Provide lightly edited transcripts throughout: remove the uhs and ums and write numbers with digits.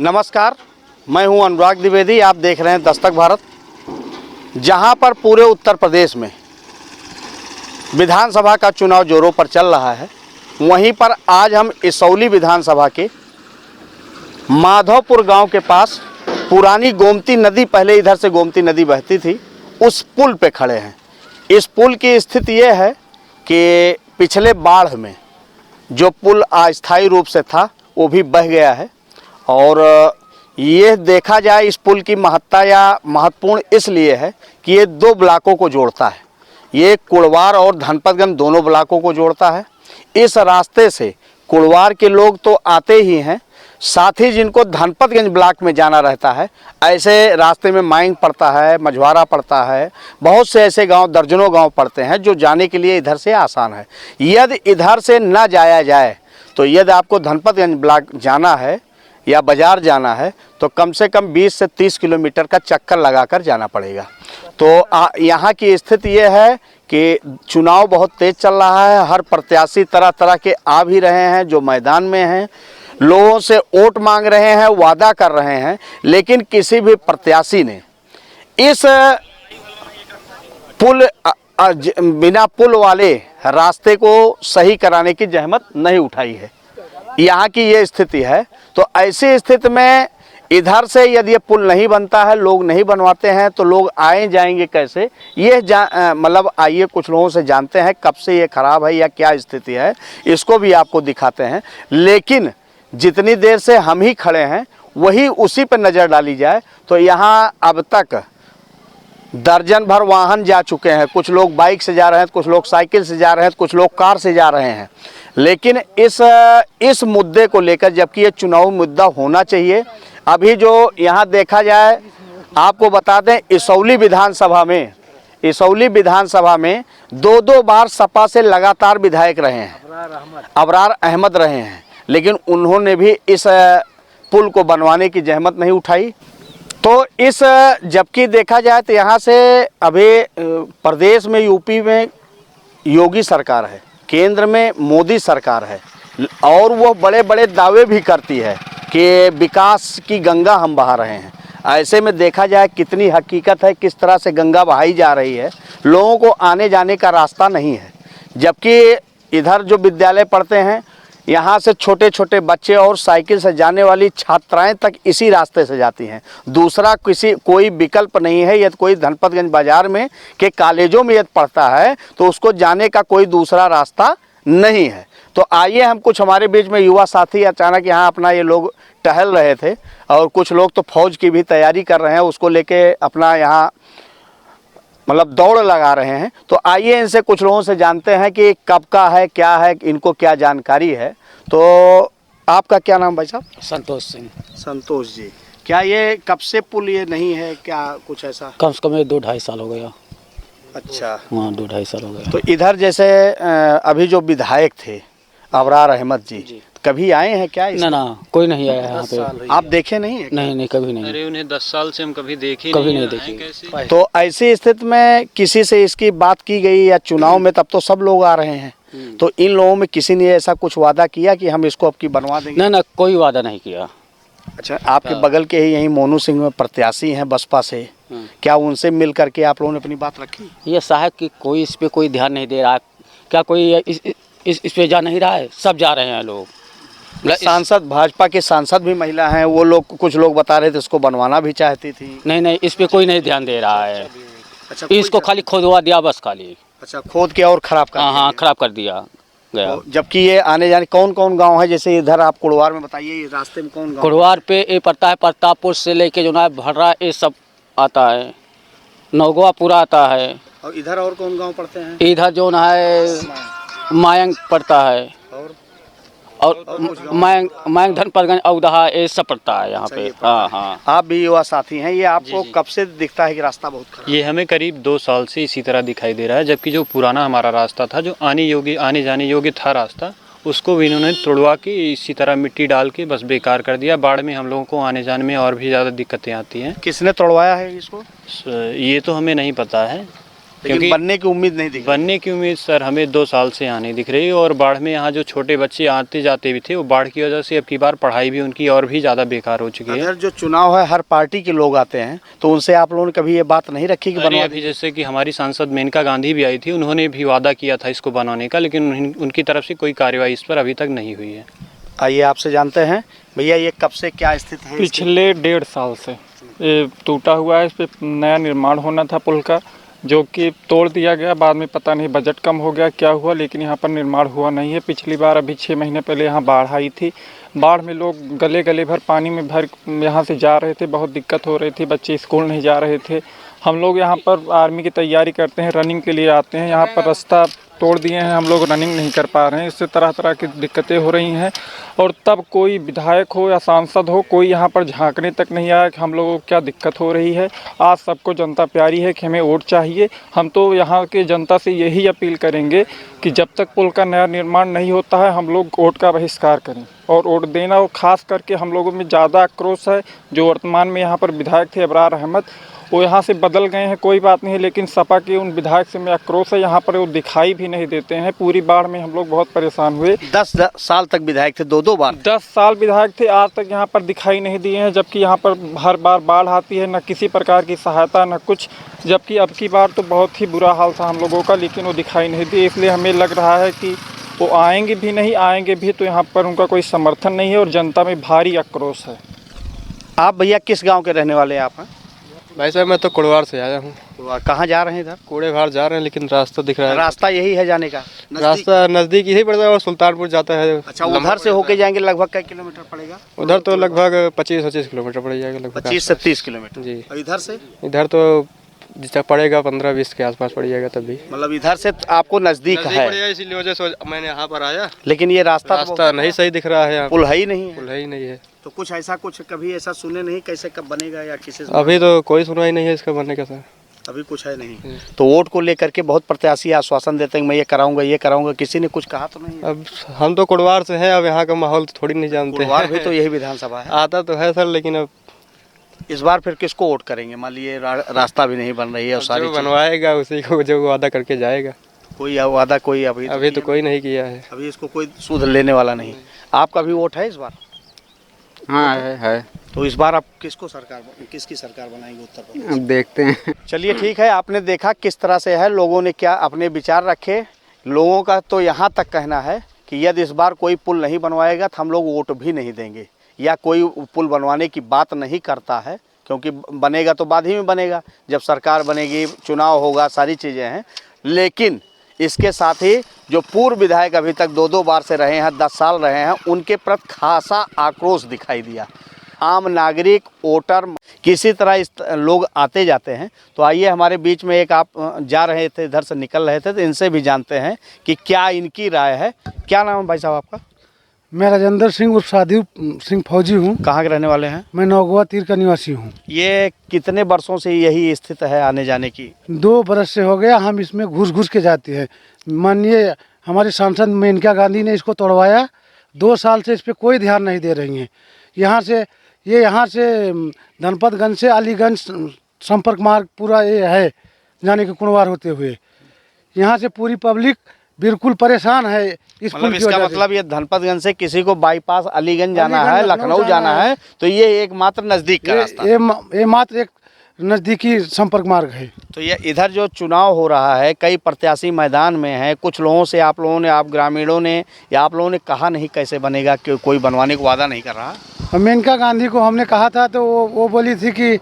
नमस्कार, मैं हूं अनुराग द्विवेदी। आप देख रहे हैं दस्तक भारत। जहां पर पूरे उत्तर प्रदेश में विधानसभा का चुनाव जोरों पर चल रहा है, वहीं पर आज हम इसौली विधानसभा के माधवपुर गांव के पास पुरानी गोमती नदी, पहले इधर से गोमती नदी बहती थी, उस पुल पे खड़े हैं। इस पुल की स्थिति ये है कि पिछले बाढ़ में जो पुल अस्थायी रूप से था वो भी बह गया है। और ये देखा जाए, इस पुल की महत्ता या महत्वपूर्ण इसलिए है कि ये दो ब्लॉकों को जोड़ता है। ये कुड़वार और धनपतगंज दोनों ब्लॉकों को जोड़ता है। इस रास्ते से कुड़वार के लोग तो आते ही हैं, साथ ही जिनको धनपतगंज ब्लॉक में जाना रहता है, ऐसे रास्ते में माइंग पड़ता है, मझवारा पड़ता है, बहुत से ऐसे गांव, दर्जनों गांव पड़ते हैं जो जाने के लिए इधर से आसान है। यदि इधर से न जाया जाए तो यदि आपको धनपतगंज ब्लॉक जाना है या बाज़ार जाना है तो कम से कम 20 से 30 किलोमीटर का चक्कर लगाकर जाना पड़ेगा। तो यहाँ की स्थिति ये है कि चुनाव बहुत तेज़ चल रहा है। हर प्रत्याशी तरह तरह के आ भी रहे हैं, जो मैदान में हैं, लोगों से वोट मांग रहे हैं, वादा कर रहे हैं, लेकिन किसी भी प्रत्याशी ने इस पुल बिना पुल वाले रास्ते को सही कराने की जहमत नहीं उठाई है। यहाँ की ये स्थिति है। तो ऐसी स्थिति में इधर से यदि ये पुल नहीं बनता है, लोग नहीं बनवाते हैं, तो लोग आए जाएंगे कैसे? ये मतलब आइए कुछ लोगों से जानते हैं कब से ये खराब है या क्या स्थिति है, इसको भी आपको दिखाते हैं। लेकिन जितनी देर से हम ही खड़े हैं वही उसी पर नज़र डाली जाए तो यहाँ अब तक दर्जन भर वाहन जा चुके हैं। कुछ लोग बाइक से जा रहे हैं, कुछ लोग साइकिल से जा रहे हैं, कुछ लोग कार से जा रहे हैं। लेकिन इस मुद्दे को लेकर, जबकि ये चुनावी मुद्दा होना चाहिए, अभी जो यहाँ देखा जाए, आपको बता दें, इसौली विधानसभा में दो बार सपा से लगातार विधायक रहे हैं, अबरार अहमद रहे हैं, लेकिन उन्होंने भी इस पुल को बनवाने की जहमत नहीं उठाई। तो जबकि देखा जाए तो यहाँ से अभी प्रदेश में, यूपी में योगी सरकार है, केंद्र में मोदी सरकार है, और वो बड़े बड़े दावे भी करती है कि विकास की गंगा हम बहा रहे हैं। ऐसे में देखा जाए कितनी हकीकत है, किस तरह से गंगा बहाई जा रही है, लोगों को आने जाने का रास्ता नहीं है। जबकि इधर जो विद्यालय पढ़ते हैं, यहाँ से छोटे छोटे बच्चे और साइकिल से जाने वाली छात्राएं तक इसी रास्ते से जाती हैं। दूसरा कोई विकल्प नहीं है। यदि कोई धनपतगंज बाज़ार में के कॉलेजों में यदि पढ़ता है तो उसको जाने का कोई दूसरा रास्ता नहीं है। तो आइए, हम कुछ हमारे बीच में युवा साथी अचानक यहाँ अपना ये लोग टहल रहे थे, और कुछ लोग तो फौज की भी तैयारी कर रहे हैं, उसको लेके अपना यहाँ मतलब दौड़ लगा रहे हैं। तो आइए इनसे कुछ लोगों से जानते हैं कि कब का है, क्या है, इनको क्या जानकारी है। तो आपका क्या नाम भाई साहब? संतोष सिंह। संतोष जी, क्या ये कब से पुल ये नहीं है, क्या कुछ ऐसा? कम से कम 2-2.5 साल हो गया। अच्छा, हाँ, 2-2.5 साल हो गया। तो इधर जैसे अभी जो विधायक थे अबरार अहमद जी, कभी आए हैं क्या? ना, कोई नहीं आया यहाँ पे। आप देखे नहीं है? नहीं, कभी नहीं। अरे उन्हें 10 साल से हम कभी देखे नहीं देखे। तो ऐसी स्थिति में किसी से इसकी बात की गई या चुनाव में, तब तो सब लोग आ रहे हैं, तो इन लोगों में किसी ने ऐसा कुछ वादा किया कि हम इसको अब की बनवा देंगे? ना, कोई वादा नहीं किया। अच्छा, आपके बगल के ही यहीं मोनू सिंह में प्रत्याशी हैं बसपा से, क्या उनसे मिल करके आप लोगों ने अपनी बात रखी? ये साहब कि कोई इस पे कोई ध्यान नहीं दे रहा। क्या कोई इस पे जा नहीं रहा है? सब जा रहे हैं लोग। सांसद, भाजपा के सांसद भी महिला हैं, वो लोग, कुछ लोग बता रहे थे इसको बनवाना भी चाहती थी। नहीं, इस पे कोई नहीं ध्यान दे रहा है। अच्छा, इसको खाली खोदवा दिया बस, खाली। अच्छा, खोद के और खराब कर दिया? हाँ, खराब कर दिया गया। तो जबकि ये आने जाने कौन कौन गांव है? जैसे इधर आप कुड़वार में बताइए, ये रास्ते में कौन गांव? कुड़वार पे ये पड़ता है, प्रतापपुर से लेके जो ना भर्रा, ये सब आता है, नौगवा पूरा आता है। और इधर और कौन गांव पड़ते हैं? इधर जो ना है मायंग पड़ता है, और मायंग धनपतगंज औदहा, ये सब पड़ता है यहाँ पे। हाँ। आप भी युवा साथी हैं, ये आपको कब से दिखता है कि रास्ता बहुत खराब? ये हमें करीब 2 साल से इसी तरह दिखाई दे रहा है। जबकि जो पुराना हमारा रास्ता था, जो आने जाने योग्य था रास्ता, उसको भी इन्होंने तोड़वा के इसी तरह मिट्टी डाल के बस बेकार कर दिया। बाढ़ में हम लोगों को आने जाने में और भी ज़्यादा दिक्कतें आती हैं। किसने तोड़वाया है इसको? ये तो हमें नहीं पता है। लेकिन बनने की उम्मीद नहीं दिख बनने की उम्मीद सर हमें 2 साल से यहाँ नहीं दिख रही। और बाढ़ में यहाँ जो छोटे बच्चे आते जाते भी थे, वो बाढ़ की वजह से अब की बार पढ़ाई भी उनकी और भी ज़्यादा बेकार हो चुकी है। अगर जो चुनाव है हर पार्टी के लोग आते हैं तो उनसे आप लोगों ने कभी ये बात नहीं रखी कि बनवा अभी जैसे कि हमारी सांसद मेनका गांधी भी आई थी, उन्होंने भी वादा किया था इसको बनाने का, लेकिन उनकी तरफ से कोई कार्रवाई इस पर अभी तक नहीं हुई है। आइए आपसे जानते हैं भैया, ये कब से क्या स्थिति है? पिछले 1.5 साल से ये टूटा हुआ है। इस पे नया निर्माण होना था पुल का, जो कि तोड़ दिया गया। बाद में पता नहीं बजट कम हो गया क्या हुआ, लेकिन यहाँ पर निर्माण हुआ नहीं है। पिछली बार अभी 6 महीने पहले यहाँ बाढ़ आई थी। बाढ़ में लोग गले गले भर पानी में भर यहाँ से जा रहे थे, बहुत दिक्कत हो रही थी। बच्चे स्कूल नहीं जा रहे थे। हम लोग यहाँ पर आर्मी की तैयारी करते हैं, रनिंग के लिए आते हैं। यहाँ पर रास्ता तोड़ दिए हैं, हम लोग रनिंग नहीं कर पा रहे हैं। इससे तरह तरह की दिक्कतें हो रही हैं। और तब कोई विधायक हो या सांसद हो, कोई यहाँ पर झांकने तक नहीं आया कि हम लोगों को क्या दिक्कत हो रही है। आज सबको जनता प्यारी है कि हमें वोट चाहिए। हम तो यहाँ के जनता से यही अपील करेंगे कि जब तक पुल का नया निर्माण नहीं होता है, हम लोग वोट का बहिष्कार करें और वोट देना। और ख़ास करके हम लोगों में ज़्यादा आक्रोश है, जो वर्तमान में यहाँ पर विधायक थे अबरार अहमद, वो यहाँ से बदल गए हैं, कोई बात नहीं, लेकिन सपा के उन विधायक से में आक्रोश है। यहाँ पर वो दिखाई भी नहीं देते हैं। पूरी बाढ़ में हम लोग बहुत परेशान हुए। 10 साल तक विधायक थे, 2 बार 10 साल विधायक थे, आज तक यहाँ पर दिखाई नहीं दिए हैं। जबकि यहाँ पर हर बार बाढ़ आती है, न किसी प्रकार की सहायता न कुछ। जबकि अब की बार तो बहुत ही बुरा हाल था हम लोगों का, लेकिन वो दिखाई नहीं दिए। इसलिए हमें लग रहा है कि वो आएंगे भी नहीं, आएंगे भी तो यहाँ पर उनका कोई समर्थन नहीं है और जनता में भारी आक्रोश है। आप भैया किस गाँव के रहने वाले हैं आप? हैं भाई साहब मैं तो कुड़वार से आया हूँ। तो कहाँ जा रहे हैं इधर? कूड़े भार जा रहे हैं, लेकिन रास्ता दिख रहा है। रास्ता यही है जाने का? रास्ता नज़दीक यही पड़ता है और सुल्तानपुर जाता है। अच्छा, उधर से होके जाएंगे लगभग कई किलोमीटर पड़ेगा? उधर तो लगभग 25-25 किलोमीटर पड़ जाएगा, लगभग 25 से 30 किलोमीटर जी। और इधर से? इधर तो जितना पड़ेगा 15-20 के आसपास पड़ जाएगा तब भी। मतलब इधर से आपको नजदीक है, इसीलिए वजह से मैंने यहाँ पर आया। लेकिन ये रास्ता नहीं सही दिख रहा है, पुल है ही नहीं है। पुल है ही नहीं है। तो कुछ ऐसा कभी ऐसा सुने नहीं कैसे कब बनेगा या किसी से? अभी तो कोई सुनवाई नहीं है इसका बनने का सर। अभी कुछ है नहीं। तो वोट को लेकर के बहुत प्रत्याशी आश्वासन देते हैं मैं ये कराऊंगा, किसी ने कुछ कहा तो नहीं? अब हम तो कुड़वार से हैं, अब यहाँ का माहौल तो थोड़ी नहीं जानते। कुड़वार भी तो यही विधानसभा है। आता तो है सर, लेकिन अब इस बार फिर किसको वोट करेंगे? मान लीजिए रास्ता भी नहीं बन रही है और सारी बनवाएगा उसी को जो वादा करके जाएगा। कोई वादा कोई अभी तो कोई नहीं किया है। अभी इसको कोई सुध लेने वाला नहीं। आपका भी वोट है इस बार? हाँ है। तो इस बार आप किसकी सरकार बनाएंगे उत्तर प्रदेश? अब देखते हैं। चलिए ठीक है, आपने देखा किस तरह से है, लोगों ने क्या अपने विचार रखे। लोगों का तो यहाँ तक कहना है कि यदि इस बार कोई पुल नहीं बनवाएगा तो हम लोग वोट भी नहीं देंगे, या कोई पुल बनवाने की बात नहीं करता है, क्योंकि बनेगा तो बाद ही में बनेगा, जब सरकार बनेगी, चुनाव होगा, सारी चीज़ें हैं। लेकिन इसके साथ ही जो पूर्व विधायक अभी तक 2 बार से रहे हैं, 10 साल रहे हैं, उनके प्रति खासा आक्रोश दिखाई दिया। आम नागरिक, वोटर, किसी तरह लोग आते जाते हैं। तो आइए, हमारे बीच में एक आप जा रहे थे, इधर से निकल रहे थे, तो इनसे भी जानते हैं कि क्या इनकी राय है। क्या नाम है भाई साहब आपका? मैं राजेंद्र सिंह उर्फ सादिव सिंह फौजी हूँ। कहाँ के रहने वाले हैं? मैं नौगवा तीर का निवासी हूँ। ये कितने वर्षों से यही स्थिति है आने जाने की? 2 बरस से हो गया, हम इसमें घुस के जाते हैं। माननीय हमारे सांसद मेनका गांधी ने इसको तोड़वाया। 2 साल से इस पर कोई ध्यान नहीं दे रही हैं। यहाँ से धनपतगंज से अलीगंज संपर्क मार्ग पूरा ये है जाने के कुड़वार होते हुए। यहाँ से पूरी पब्लिक बिल्कुल परेशान है इस पुल की इसका वजह मतलब ये धनपतगंज से किसी को बाईपास अलीगंज जाना है, लखनऊ जाना है, तो ये एकमात्र नजदीक का रास्ता, ये मात्र एक नज़दीकी संपर्क मार्ग है। तो ये इधर जो चुनाव हो रहा है, कई प्रत्याशी मैदान में हैं, कुछ लोगों से आप ग्रामीणों ने या आप लोगों ने कहा नहीं कैसे बनेगा, कि कोई बनवाने को वादा नहीं कर रहा? मेनका गांधी को हमने कहा था, तो वो बोली थी कि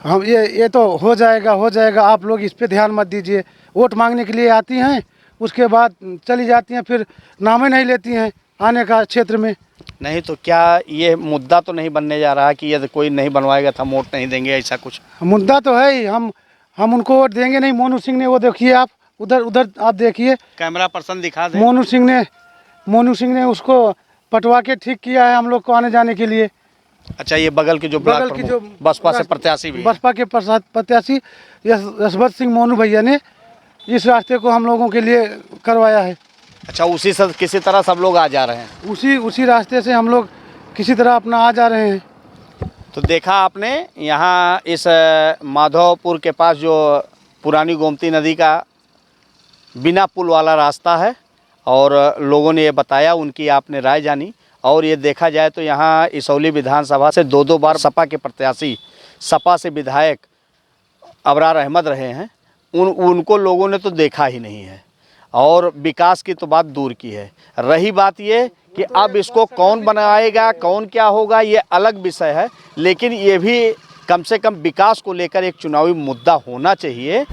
हम ये तो हो जाएगा, आप लोग इस पे ध्यान मत दीजिए। वोट मांगने के लिए आती हैं, उसके बाद चली जाती हैं, फिर नाम ही नहीं लेती हैं आने का क्षेत्र में। नहीं तो क्या ये मुद्दा तो नहीं बनने जा रहा कि यदि कोई नहीं बनवाएगा तो हम वोट नहीं देंगे, ऐसा कुछ? मुद्दा तो है ही, हम उनको वोट देंगे नहीं। मोनू सिंह ने, वो देखिए आप उधर आप देखिए, कैमरा पर्सन दिखा दे। मोनू सिंह ने उसको पटवा के ठीक किया है हम लोग को आने जाने के लिए। अच्छा, ये बगल की जो बसपा से प्रत्याशी भी, बसपा के प्रत्याशी यशवंत सिंह मोनू भैया ने इस रास्ते को हम लोगों के लिए करवाया है। अच्छा, उसी से किसी तरह सब लोग आ जा रहे हैं? उसी रास्ते से हम लोग किसी तरह अपना आ जा रहे हैं। तो देखा आपने, यहाँ इस माधवपुर के पास जो पुरानी गोमती नदी का बिना पुल वाला रास्ता है और लोगों ने ये बताया, उनकी आपने राय जानी। और ये देखा जाए तो यहाँ इसौली विधानसभा से 2-2 बार सपा के प्रत्याशी, सपा से विधायक अबरार अहमद रहे हैं, उनको लोगों ने तो देखा ही नहीं है और विकास की तो बात दूर की है। रही बात ये कि अब इसको कौन बनाएगा, कौन क्या होगा, ये अलग विषय है, लेकिन ये भी कम से कम विकास को लेकर एक चुनावी मुद्दा होना चाहिए।